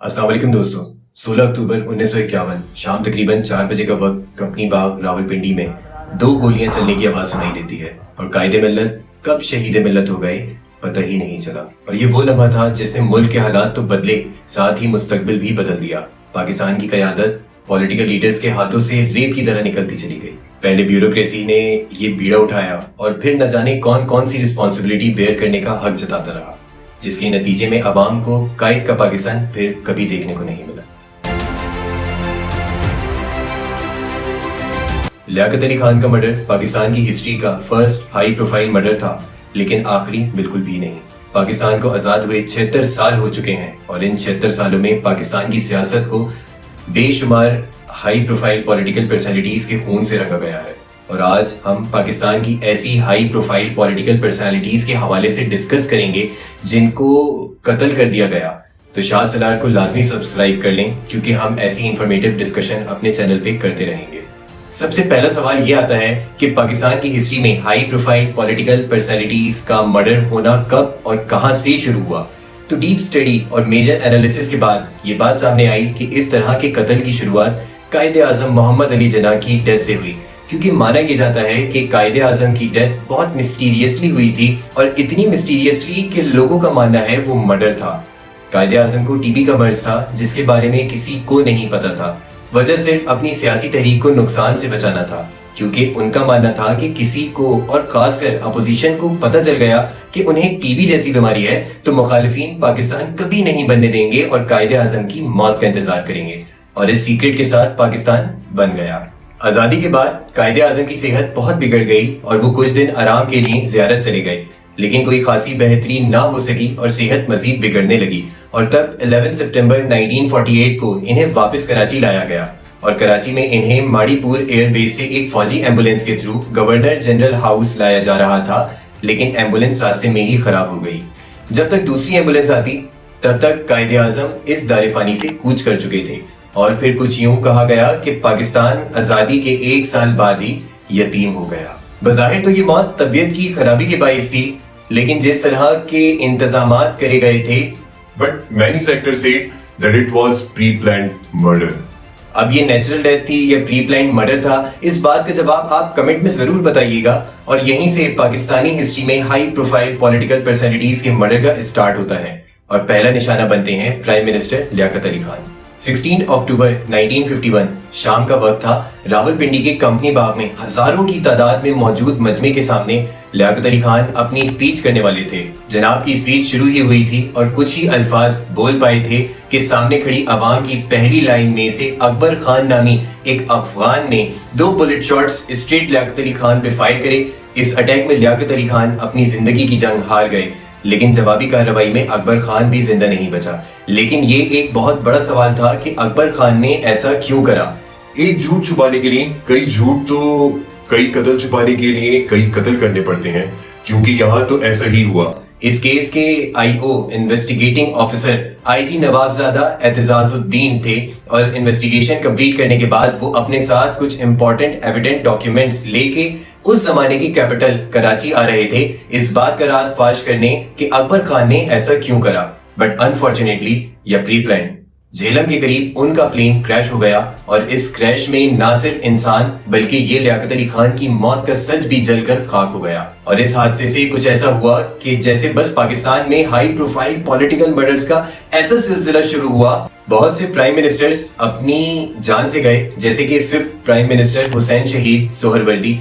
अस्सलाम वालेकुम दोस्तों। 16 अक्टूबर 1951 शाम तकरीबन 4 बजे का वक्त कंपनी बाग रावलपिंडी में 2 गोलियां चलने की आवाज सुनाई देती है और कायदे मिल्लत कब शहीद मिल्लत हो गए पता ही नहीं चला। और ये वो लम्हा था जिसने मुल्क के हालात तो बदले, साथ ही मुस्तकबिल भी बदल दिया। पाकिस्तान की क़यादत पॉलिटिकल लीडर्स के हाथों से रेत की तरह निकलती चली गई। पहले ब्यूरोक्रेसी ने ये बीड़ा उठाया और फिर न जाने कौन कौन सी रिस्पॉन्सिबिलिटी बेयर करने का हक जताता रहा, जिसके नतीजे में अवाम को कायद का पाकिस्तान फिर कभी देखने को नहीं मिला। लियाकत अली खान का मर्डर पाकिस्तान की हिस्ट्री का फर्स्ट हाई प्रोफाइल मर्डर था, लेकिन आखिरी बिल्कुल भी नहीं। पाकिस्तान को आजाद हुए 76 साल हो चुके हैं और इन 76 सालों में पाकिस्तान की सियासत को बेशुमार हाई प्रोफाइल पॉलिटिकल पर्सनालिटीज के खून से रंगा गया है। और आज हम पाकिस्तान की ऐसी हाई प्रोफाइल पॉलिटिकल पर्सनालिटीज के हवाले से डिस्कस करेंगे जिनको कत्ल कर दिया गया। तो शाह सलार को लाजमी सब्सक्राइब कर लें, क्योंकि हम ऐसी इंफॉर्मेटिव डिस्कशन अपने चैनल पे करते रहेंगे। सबसे पहला सवाल ये आता है कि पाकिस्तान की हिस्ट्री में हाई प्रोफाइल पॉलिटिकल पर्सनालिटीज का मर्डर होना कब और कहां से शुरू हुआ। तो डीप स्टडी और मेजर एनालिसिस के बाद ये बात सामने आई कि इस तरह के कत्ल की शुरुआत कायदे आजम मोहम्मद अली जिन्ना की डेथ से हुई, क्योंकि माना यह जाता है कि कायदे आजम की डेथ बहुत मिस्टीरियसली हुई थी और इतनी मिस्टीरियसली कि लोगों का मानना है वो मर्डर था। कायदे आजम को टीबी का मर्ज था जिसके बारे में किसी को नहीं पता था। वजह सिर्फ अपनी सियासी तहरीक को नुकसान से बचाना था, क्योंकि उनका मानना था कि किसी को और खासकर अपोजिशन को पता चल गया कि उन्हें टीबी जैसी बीमारी है तो मुखालिफिन पाकिस्तान कभी नहीं बनने देंगे और कायदे आजम की मौत का इंतजार करेंगे। और इस सीक्रेट के साथ पाकिस्तान बन गया। आजादी के बाद कायदे आजम की सेहत बहुत बिगड़ गई और वो कुछ दिन आराम के लिए ज़ियारत चले गए, लेकिन कोई खासी बेहतरी ना हो सकी और सेहत मजीद बिगड़ने लगी। और तब 11 सितंबर 1948 को इन्हें वापस कराची लाया गया और कराची में इन्हें माड़ीपुर एयरबेस से एक फौजी एम्बुलेंस के थ्रू गवर्नर जनरल हाउस लाया जा रहा था, लेकिन एम्बुलेंस रास्ते में ही खराब हो गई। जब तक दूसरी एम्बुलेंस आती तब तक कायदे आजम इस दारिफानी से कूच कर चुके थे। और फिर कुछ यूं कहा गया कि पाकिस्तान आजादी के 1 साल बाद ही यतीम हो गया। बज़ाहिर तो ये मौत तबीयत की खराबी के बाइस थी, लेकिन जिस तरह के इंतजामात करे गए थे, But many sectors said that it was pre-planned murder. अब ये नेचुरल डेथ थी या प्री प्लान्ड मर्डर था, इस बात का जवाब आप कमेंट में जरूर बताइएगा। और यहीं से पाकिस्तानी हिस्ट्री में हाई प्रोफाइल पॉलिटिकल पर्सनालिटीज के मर्डर का स्टार्ट होता है और पहला निशाना बनते हैं प्राइम मिनिस्टर लियाकत अली खान। 16 अक्टूबर 1951 शाम का वक्त था। रावलपिंडी के कंपनी बाग में हजारों की तादाद में मौजूद मजमे के सामने लियाकत अली खान अपनी स्पीच करने वाले थे। जनाब की स्पीच शुरू ही हुई थी और कुछ ही अल्फाज बोल पाए थे कि सामने खड़ी आवाम की पहली लाइन में से अकबर खान नामी एक अफगान ने 2 bullet shots straight Liaquat Ali Khan पे फायर करे। इस अटैक में लियाकत अली खान अपनी जिंदगी की जंग हार गए, लेकिन जवाबी कार्रवाई में अकबर खान भी जिंदा नहीं बचा। लेकिन ये एक बहुत बड़ा सवाल था कि अकबर खान ने ऐसा क्यों करा। एक झूठ छुपाने के लिए कई झूठ, तो कई कत्ल छुपाने के लिए कई कत्ल करने पड़ते हैं, क्योंकि यहाँ तो ऐसा ही हुआ। इस केस के IO investigating officer IG Nawabzada Aitzazuddin थे और इन्वेस्टिगेशन कंप्लीट करने के बाद वो अपने साथ कुछ इंपॉर्टेंट एविडेंट डॉक्यूमेंट्स लेके उस जमाने की कैपिटल कराची आ रहे थे, इस बात का राज फाश करने कि अकबर खान ने ऐसा क्यों करा। बट अनफॉर्चुनेटली या प्री प्लान झेलम के करीब उनका प्लेन क्रैश हो गया और इस क्रैश में ना सिर्फ इंसान बल्कि ये लियाकत अली खान की मौत का सच भी जलकर खाक हो गया। और इस हादसे से कुछ ऐसा हुआ कि जैसे बस पाकिस्तान में हाई प्रोफाइल पॉलिटिकल मर्डर्स का ऐसा सिलसिला शुरू हुआ। बहुत से प्राइम मिनिस्टर्स अपनी जान से गए, जैसे कि 5th प्राइम मिनिस्टर हुसैन शहीद सोहरवर्दी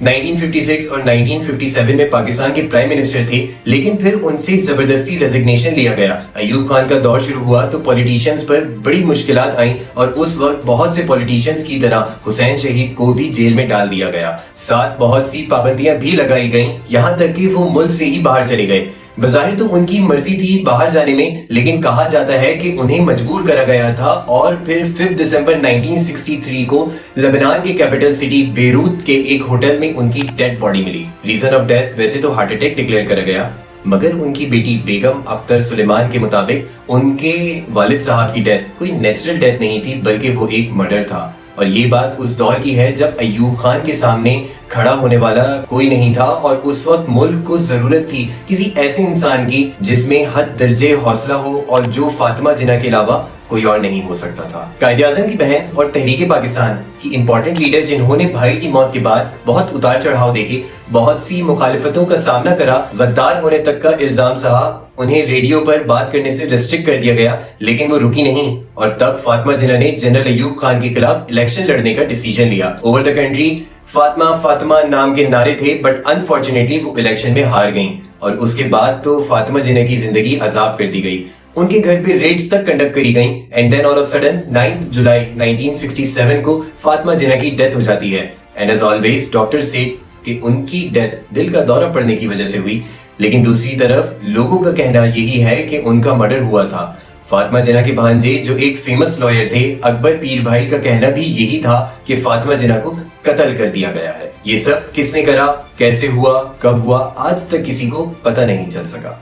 1956 और 1957 में पाकिस्तान के प्राइम मिनिस्टर थे, लेकिन फिर उनसे जबरदस्ती रेजिग्नेशन लिया गया। अयूब खान का दौर शुरू हुआ तो पॉलिटिशियंस पर बड़ी मुश्किलात आई और उस वक्त बहुत से पॉलिटिशियंस की तरह हुसैन शहीद को भी जेल में डाल दिया गया। साथ बहुत सी पाबंदियां भी लगाई गईं, यहाँ तक कि वो मुल्क से ही बाहर चले गए। बज़ाहिर तो उनकी मर्जी थी बाहर जाने में, लेकिन कहा जाता है कि उन्हें मजबूर करा गया था। और फिर 5 दिसंबर 1963 को लेबनान के कैपिटल सिटी बेरूत के एक होटल में उनकी डेड बॉडी मिली। रीजन ऑफ डेथ वैसे तो हार्ट अटैक डिक्लेयर करा गया, मगर उनकी बेटी बेगम अख्तर सुलेमान के मुताबिक उनके वालिद साहब की डेथ कोई नेचुरल डेथ नहीं थी, बल्कि वो एक मर्डर था। और ये बात उस दौर की है जब अयूब खान के सामने खड़ा होने वाला कोई नहीं था और उस वक्त मुल्क को जरूरत थी किसी ऐसे इंसान की जिसमें हद दर्जे हौसला हो और जो फातिमा जिन्ना के अलावा कोई और नहीं हो सकता था। कायद-ए-आज़म की बहन और तहरीक पाकिस्तान की इंपॉर्टेंट लीडर जिन्होंने भाई की मौत के बाद बहुत उतार चढ़ाव देखे, बहुत सी मुखालिफतों का सामना करा, गद्दार होने तक का इल्जाम सहा, उन्हें रेडियो पर बात करने से रिस्ट्रिक्ट कर दिया गया, लेकिन वो रुकी नहीं और तब फातिमा जिन्ना ने जनरल अयूब खान के खिलाफ इलेक्शन लड़ने का डिसीजन लिया। Over the country Fatima Fatima नाम के नारे थे, बट अनफॉर्चुनेटली वो इलेक्शन में हार गईं और उसके बाद तो फातिमा जिन्ना की जिंदगी अजाब कर दी गई। उनके घर पे रेड्स तक कंडक्ट करी गईं and then all of sudden 9 जुलाई 1967 को फातिमा जिन्ना की डेथ हो जाती है। And as always doctor said कि उनकी डेथ दिल का दौरा पड़ने की वजह से हुई, लेकिन दूसरी तरफ लोगों का कहना यही है कि उनका मर्डर हुआ था। फातिमा जिन्ना के भांजे जो एक फेमस लॉयर थे अकबर पीर भाई का कहना भी यही था कि फातिमा जिन्ना को कत्ल कर दिया गया है। ये सब किसने करा, कैसे हुआ, कब हुआ, आज तक किसी को पता नहीं चल सका।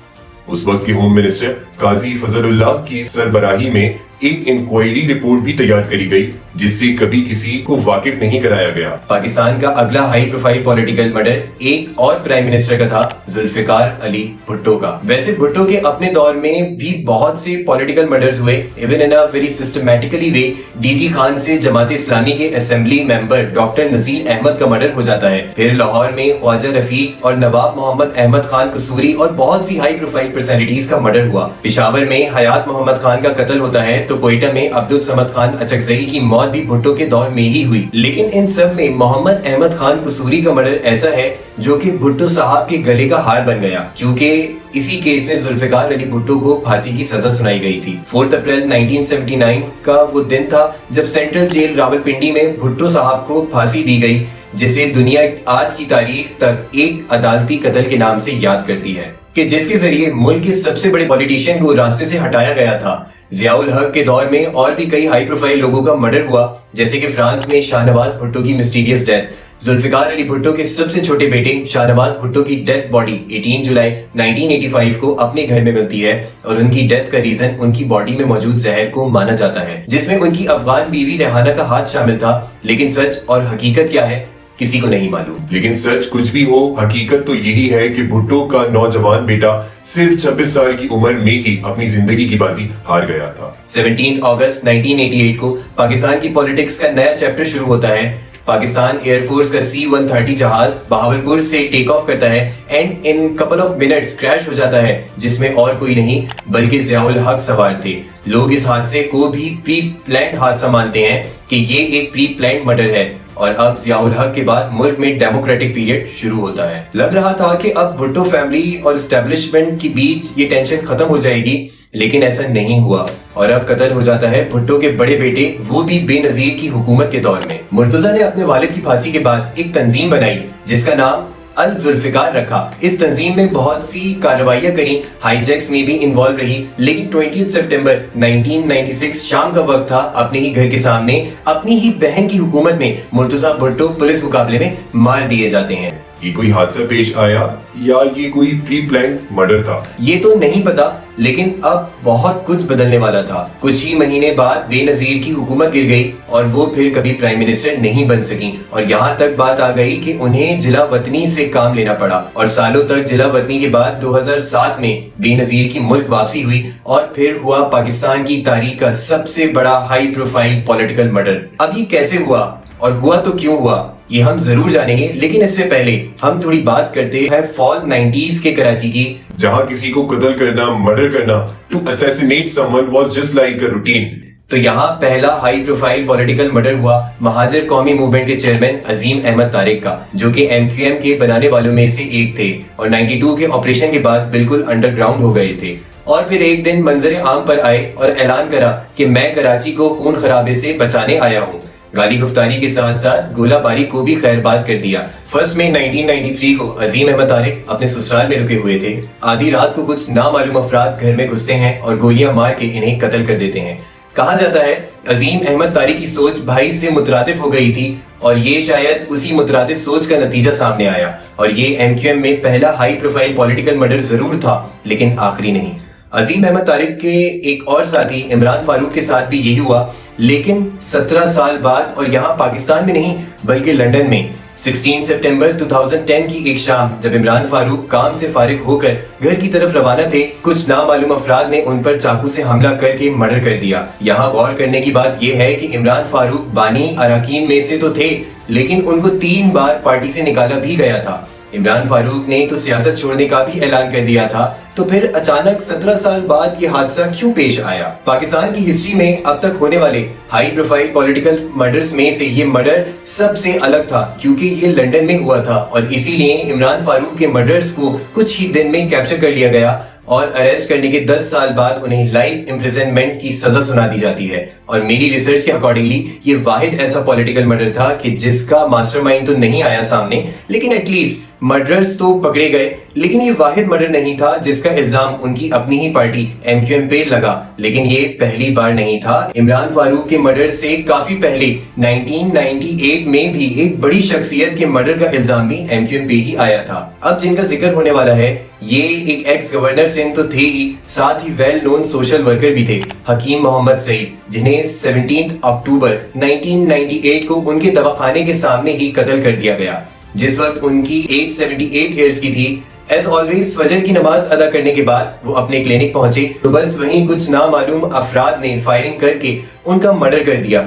उस वक्त के होम मिनिस्टर काजी फजलुल्लाह की सरबराही में एक इंक्वायरी रिपोर्ट भी तैयार करी गई, जिससे कभी किसी को वाकिफ नहीं कराया गया। पाकिस्तान का अगला हाई प्रोफाइल पॉलिटिकल मर्डर एक और प्राइम मिनिस्टर का था, जुल्फिकार अली भुट्टो का। वैसे भुट्टो के अपने दौर में भी बहुत से पॉलिटिकल मर्डर्स हुए, even in a very systematically way. DG Khan से जमात इस्लामी के assembly member doctor Nazir Ahmad का मर्डर हो जाता है। फिर लाहौर में ख्वाजा रफीक और नवाब मोहम्मद अहमद खान कसूरी और बहुत सी हाई प्रोफाइल पर्सनैलिटीज का मर्डर हुआ। पिशावर में हयात मोहम्मद खान का कत्ल होता है, तो कोयटा में अब्दुल समद खान अचकजई की मौत भी भुट्टो के दौर में ही हुई। लेकिन इन सब में मोहम्मद अहमद खान कसूरी का मर्डर ऐसा है जो कि भुट्टो साहब के गले का हार बन गया, क्योंकि इसी केस में जुल्फिकार अली भुट्टो को फांसी की सजा सुनाई गई थी। 4 अप्रैल 1979 का वो दिन था जब सेंट्रल जेल रावलपिंडी में भुट्टो साहब को फांसी दी गई, जिसे दुनिया आज की तारीख तक एक अदालती कत्ल के नाम से याद करती है, कि जिसके जरिए मुल्क के सबसे बड़े पॉलिटिशियन को रास्ते से हटाया गया था। जियाउल हक के दौर में और भी कई हाई प्रोफाइल लोगों का मर्डर हुआ, जैसे कि फ्रांस में शाहनवाज भुट्टो की मिस्टीरियस डेथ। जुल्फिकार अली भुट्टो के सबसे छोटे बेटे शाहनवाज भुट्टो की डेथ बॉडी 18 जुलाई 1985 को अपने घर में मिलती है और उनकी डेथ का रीजन उनकी बॉडी में मौजूद जहर को माना जाता है, जिसमें उनकी अफगान बीवी रेहाना का हाथ शामिल था। लेकिन सच और हकीकत क्या है किसी को नहीं मालूम। लेकिन सच कुछ भी हो, हकीकत तो यही है कि भुट्टो का नौजवान बेटा सिर्फ 26 साल की उम्र में ही अपनी जिंदगी की बाजी हार गया था। 17 अगस्त 1988 को पाकिस्तान की पॉलिटिक्स का नया चैप्टर शुरू होता है। पाकिस्तान एयरफोर्स का C-130 जहाज बहावलपुर से टेक ऑफ करता है and in couple of minutes crash हो जाता है, जिसमें और कोई नहीं बल्कि जियाउल हक सवार थे। लोग इस हादसे को भी प्री प्लान्ड हादसा मानते हैं कि ये एक प्री प्लान्ड मर्डर है और अब जियाउल हक के बाद मुल्क में डेमोक्रेटिक पीरियड शुरू होता है। लग रहा था कि अब भुट्टो फैमिली और एस्टेब्लिशमेंट के बीच ये टेंशन खत्म हो जाएगी, लेकिन ऐसा नहीं हुआ और अब कत्ल हो जाता है भुट्टो के बड़े बेटे, वो भी बेनजीर की हुकूमत के दौर में। मुर्तजा ने अपने वालिद की फांसी के बाद एक तंजीम बनाई जिसका नाम अल जुल्फिकार रखा। इस तंजीम में बहुत सी कार्रवाइयां करी, हाईजैक्स में भी इन्वॉल्व रही, लेकिन 20 सितंबर 1996 शाम का वक्त था, अपने ही घर के सामने अपनी ही बहन की हुकूमत में मुर्तजा भुट्टो पुलिस मुकाबले में मार दिए जाते हैं। ये कोई हादसा पेश आया या ये कोई प्री प्लान्ड मर्डर था, ये तो नहीं पता, लेकिन अब बहुत कुछ बदलने वाला था। कुछ ही महीने बाद बेनजीर की हुकूमत गिर गई और वो फिर कभी प्राइम मिनिस्टर नहीं बन सकी और यहाँ तक बात आ गई कि उन्हें जिला वतनी से काम लेना पड़ा और सालों तक जिला वतनी के बाद 2007 में बेनजीर की मुल्क वापसी हुई और फिर हुआ पाकिस्तान की तारीख का सबसे बड़ा हाई प्रोफाइल पॉलिटिकल मर्डर। अब ये कैसे हुआ और हुआ तो क्यों हुआ, ये हम जरूर जानेंगे, लेकिन इससे पहले हम थोड़ी बात करते हैं फॉल 90s के कराची की, जहां किसी को कत्ल करना, मर्डर करना, to assassinate someone was just like a routine. तो यहाँ पहला हाई प्रोफाइल पॉलिटिकल मर्डर हुआ महाजर कौमी मूवमेंट के चेयरमैन अजीम अहमद तारिक का, जो कि MQM के बनाने वालों में से एक थे और 92 के ऑपरेशन के बाद बिल्कुल अंडरग्राउंड हो गए थे और फिर एक दिन मंजर आम पर आए और ऐलान करा कि मैं कराची को खून खराबे से बचाने आया हूँ। गाली गुफ्तारी के साथ साथ गोलाबारी को भी खैरबाद कर दिया। 1 मई 1993 को अजीम अहमद तारिक अपने ससुराल में रुके हुए थे। आधी रात को कुछ नामालूम अफराद घर में घुसते हैं और गोलियां मार के इन्हें कत्ल कर देते हैं। कहा जाता है अजीम अहमद तारिक की सोच भाई से मुतरादिफ हो गई थी और ये शायद उसी मुतरादिफ सोच का नतीजा सामने आया और ये MQM में पहला हाई प्रोफाइल पॉलिटिकल मर्डर जरूर था, लेकिन आखिरी नहीं। अजीम अहमद तारिक के एक और साथी इमरान फारूक के साथ भी यही हुआ, लेकिन 17 साल बाद और यहाँ पाकिस्तान में नहीं बल्कि लंदन में 16 सितंबर 2010 की एक शाम जब इमरान फारूक काम से फारिग होकर घर की तरफ रवाना थे, कुछ नामालूम अफराद ने उन पर चाकू से हमला करके मर्डर कर दिया। यहाँ गौर करने की बात यह है कि इमरान फारूक बानी अरकान में से तो थे, लेकिन उनको 3 बार पार्टी से निकाला भी गया था। इमरान फारूक ने तो सियासत छोड़ने का भी ऐलान कर दिया था, तो फिर अचानक 17 साल बाद ये हादसा क्यों पेश आया? पाकिस्तान की हिस्ट्री में अब तक होने वाले हाई प्रोफाइल पॉलिटिकल मर्डर्स में से ये मर्डर सबसे अलग था, क्योंकि ये लंदन में हुआ था और इसीलिए इमरान फारूक के मर्डर्स को कुछ ही दिन में कैप्चर कर लिया गया और अरेस्ट करने के 10 साल बाद उन्हें लाइफ इम्प्रिजनमेंट की सजा सुना दी जाती है। और मेरी रिसर्च के अकॉर्डिंगली ये वाहिद ऐसा पॉलिटिकल मर्डर था कि जिसका मास्टरमाइंड तो नहीं आया सामने, लेकिन एटलीस्ट मर्डरर्स तो पकड़े गए। लेकिन ये वाहिद मर्डर नहीं था जिसका इल्जाम उनकी अपनी ही पार्टी MQM पे लगा। लेकिन ये पहली बार नहीं था। इमरान फारूक के मर्डर से काफी पहले 1998 में भी एक बड़ी शख्सियत के मर्डर का इल्जाम भी MQM पे ही आया था। अब जिनका जिक्र होने वाला है, ये एक एक्स गवर्नर सिंध तो थे ही, साथ ही वेल नोन सोशल वर्कर भी थे, हकीम मोहम्मद सईद, जिन्हें 17 अक्टूबर 1998 को उनके दवाखाने के सामने ही कत्ल कर दिया गया, जिस वक्त उनकी एज 78 ईयर्स की थी। एज ऑलवेज फजर की नमाज अदा करने के बाद वो अपने क्लिनिक पहुंचे तो बस वहीं कुछ नामालूम अफराद ने फायरिंग करके उनका मर्डर कर दिया।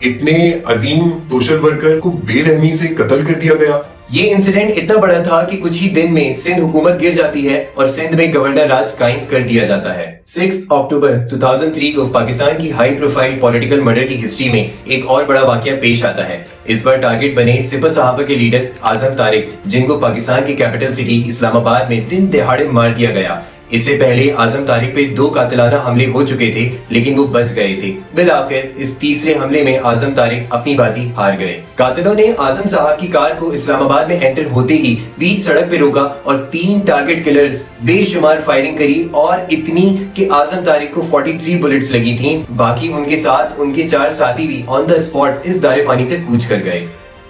इतने अजीम सोशल वर्कर को बेरहमी से कत्ल कर दिया गया। ये इंसिडेंट इतना बड़ा था कि कुछ ही दिन में सिंध हुकूमत गिर जाती है और सिंध में गवर्नर राज कायम कर दिया जाता है। 6 अक्टूबर 2003 को पाकिस्तान की हाई प्रोफाइल पॉलिटिकल मर्डर की हिस्ट्री में एक और बड़ा वाकया पेश आता है। इस बार टारगेट बने सिपह साहबा के लीडर आजम तारिक, जिनको पाकिस्तान की कैपिटल सिटी इस्लामाबाद में दिन दहाड़े मार दिया गया। इससे पहले आजम तारिक पे 2 कातिलाना हमले हो चुके थे, लेकिन वो बच गए थे। बिलाखिर इस तीसरे हमले में आजम तारिक अपनी बाजी हार गए। कातिलों ने आजम साहब की कार को इस्लामाबाद में एंटर होते ही बीच सड़क पे रोका और 3 टारगेट किलर्स बेशुमार फायरिंग करी और इतनी कि आजम तारिक को 43 बुलेट्स लगी थी। बाकी उनके साथ उनके 4 साथी भी ऑन द स्पॉट इस दारे फानी से कूच कर गए।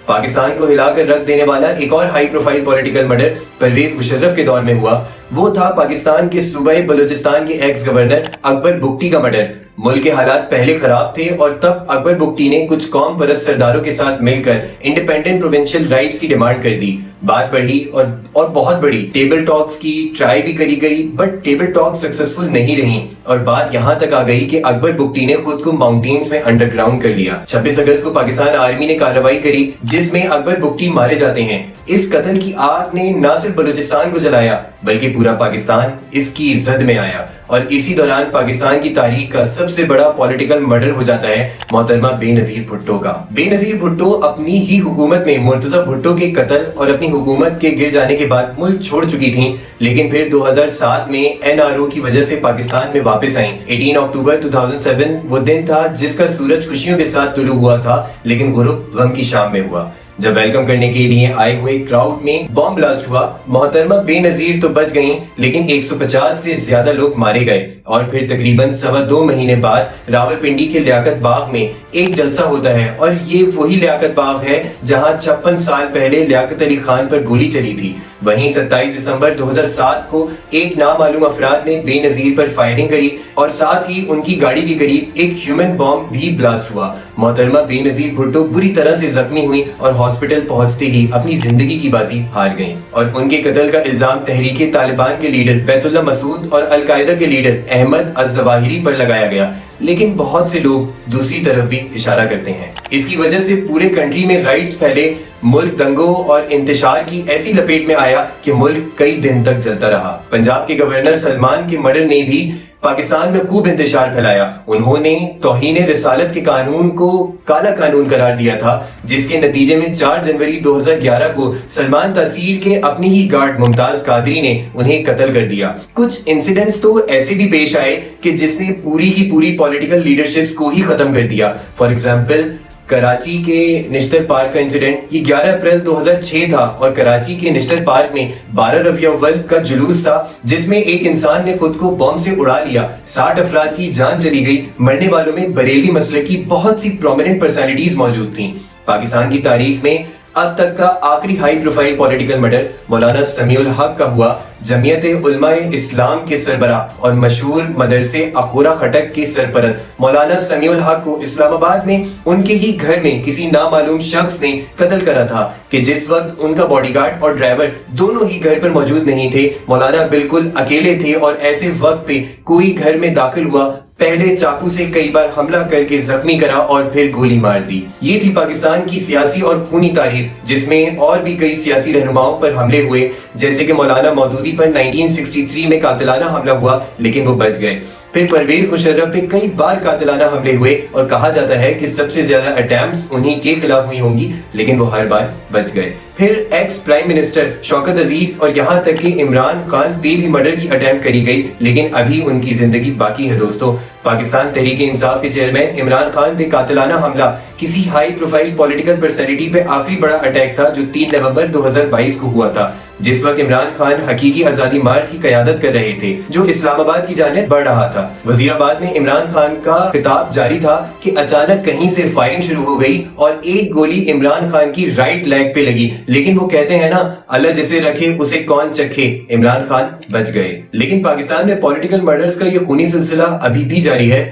पाकिस्तान को हिलाकर रख देने वाला एक और high profile political murder Pervez Musharraf के दौर में हुआ। वो था पाकिस्तान के सूबे बलूचिस्तान के एक्स गवर्नर अकबर बुगटी का मर्डर। मुल्क के हालात पहले खराब थे और तब अकबर बुगटी ने कुछ कौम परस्त सरदारों के साथ मिलकर इंडिपेंडेंट प्रोविंशियल राइट्स की डिमांड कर दी। बात बढ़ी और बहुत बड़ी। टेबल टॉक्स की ट्राई भी करी गई, बट टेबल टॉक सक्सेसफुल नहीं रही और बात यहाँ तक आ गई कि अकबर बुगटी ने खुद को माउंटेन्स में अंडरग्राउंड कर लिया। 26 अगस्त को पाकिस्तान आर्मी ने कार्रवाई करी, जिसमें अकबर बुगटी मारे जाते हैं। इस कत्ल की आग ने न सिर्फ बलूचिस्तान को जलाया, बल्कि पूरा पाकिस्तान इसकी जद में आया और इसी दौरान पाकिस्तान की तारीख का सबसे बड़ा पॉलिटिकल मर्डर हो जाता है मोहतरमा बेनजीर भुट्टो का। बेनजीर भुट्टो अपनी ही हुकूमत में मुर्तजा भुट्टो के कत्ल और अपनी हुकूमत के गिर जाने के बाद मुल्क छोड़ चुकी थी, लेकिन फिर 2007 में NRO की वजह से पाकिस्तान में वापस आई। 18 अक्टूबर 2007 वो दिन था जिसका सूरज खुशियों के साथ तुलू हुआ था, लेकिन गुरूब गम की शाम में हुआ, जब वेलकम करने के लिए आए हुए क्राउड में बॉम्ब ब्लास्ट हुआ। मोहतरमा बेनजीर तो बच गईं, लेकिन 150 से ज्यादा लोग मारे गए और फिर तकरीबन 2.25 महीने बाद रावलपिंडी के लियाकत बाग में एक जलसा होता है और ये वही लियाकत बाग है जहां 56 साल पहले लियाकत अली खान पर गोली चली थी। वहीं 27 दिसंबर 2007 को एक नामालूम अफराद ने बेनजीर पर फायरिंग करी और साथ ही उनकी गाड़ी के करीब एक ह्यूमन बॉम्ब भी ब्लास्ट हुआ। मोहतरमा बेनजीर भुट्टो बुरी तरह से जख्मी हुई और हॉस्पिटल पहुंचते ही अपनी जिंदगी की बाजी हार गईं और उनके कत्ल का इल्जाम तहरीके तालिबान के लीडर बैतुल्ला मसूद और अलकायदा के लीडर अहमद अज़वाहिरी पर लगाया गया। लेकिन बहुत से लोग दूसरी तरफ भी इशारा करते हैं। इसकी वजह से पूरे कंट्री में राइट्स फैले, मुल्क दंगों और इंतशार की ऐसी लपेट में आया कि मुल्क कई दिन तक जलता रहा। पंजाब के गवर्नर सलमान के मर्डर ने भी पाकिस्तान में खूब इंतशार फैलाया। उन्होंने तौहीन रिसालत के कानून को काला कानून करार दिया था, जिसके नतीजे में 4 जनवरी 2011 को सलमान तासीर के अपनी ही गार्ड मुमताज कादरी ने उन्हें कत्ल कर दिया। कुछ इंसिडेंट्स तो ऐसे भी पेश आए कि जिसने पूरी की पूरी पॉलिटिकल लीडरशिप्स को ही खत्म कर दिया। फॉर एग्जाम्पल कराची के निश्तर पार्क का इंसिडेंट, ये 11 अप्रैल 2006 था और कराची के निश्तर पार्क में 12 रबिया अव्वल का जुलूस था, जिसमें एक इंसान ने खुद को बम से उड़ा लिया। 60 अफराद की जान चली गई। मरने वालों में बरेली मसले की बहुत सी प्रोमिनेंट पर्सनालिटीज मौजूद थी। पाकिस्तान की तारीख में अब तक का आखिरी हाई प्रोफाइल पॉलिटिकल मर्डर मौलाना समीउल हक का हुआ। जमीयत उलमाए इस्लाम के सरबराह और मशहूर मदरसे अखोरा खटक के सरपरस्त मौलाना समीउल हक को इस्लामाबाद में उनके ही घर में किसी नामालूम शख्स ने कत्ल करा था कि जिस वक्त उनका बॉडीगार्ड और ड्राइवर दोनों ही घर पर मौजूद नहीं थे। मौलाना बिल्कुल अकेले थे और ऐसे वक्त पे कोई घर में दाखिल हुआ, पहले चाकू से कई बार हमला करके जख्मी करा और फिर गोली मार दी। ये थी पाकिस्तान की सियासी और खूनी तारीख, जिसमें और भी कई सियासी रहनुमाओं पर हमले हुए, जैसे कि मौलाना मौदूदी पर 1963 में कातिलाना हमला हुआ लेकिन वो बच गए। फिर परवेज मुशर्रफ पे कई बार कातिलाना हमले हुए और कहा जाता है कि सबसे ज्यादा अटेम्प्ट्स उन्हीं के खिलाफ हुई होंगी लेकिन वो हर बार बच गए। फिर एक्स प्राइम मिनिस्टर शौकत अजीज और यहाँ तक कि इमरान खान पे भी मर्डर की अटेम्प्ट करी गई, लेकिन अभी उनकी जिंदगी बाकी है। दोस्तों, पाकिस्तान तहरीक इंसाफ के चेयरमैन इमरान खान पे कातिलाना हमला किसी हाई प्रोफाइल पॉलिटिकल पर्सनैलिटी पे आखिरी बड़ा अटैक था जो 3 नवंबर 2022 को हुआ था, जिस वक्त इमरान खान हकीकी आजादी मार्च की क़यादत कर रहे थे जो इस्लामाबाद की जानिब बढ़ रहा था। वजीराबाद में इमरान खान का खिताब जारी था कि अचानक कहीं से फायरिंग शुरू हो गई और एक गोली इमरान खान की राइट लेग पे लगी, लेकिन वो कहते हैं ना, अल्लाह जिसे रखे उसे कौन चखे, इमरान खान बच गए। लेकिन पाकिस्तान में पॉलिटिकल मर्डर्स का ये खूनी सिलसिला अभी भी जारी है।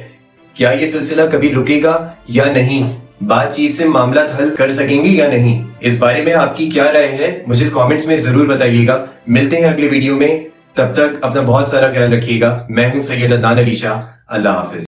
क्या ये सिलसिला कभी रुकेगा या नहीं? बातचीत से मामला हल कर सकेंगे या नहीं? इस बारे में आपकी क्या राय है मुझे कमेंट्स में जरूर बताइएगा। मिलते हैं अगले वीडियो में, तब तक अपना बहुत सारा ख्याल रखिएगा। मैं हूं सैयद अदनान अली शाह। अल्लाह हाफिज।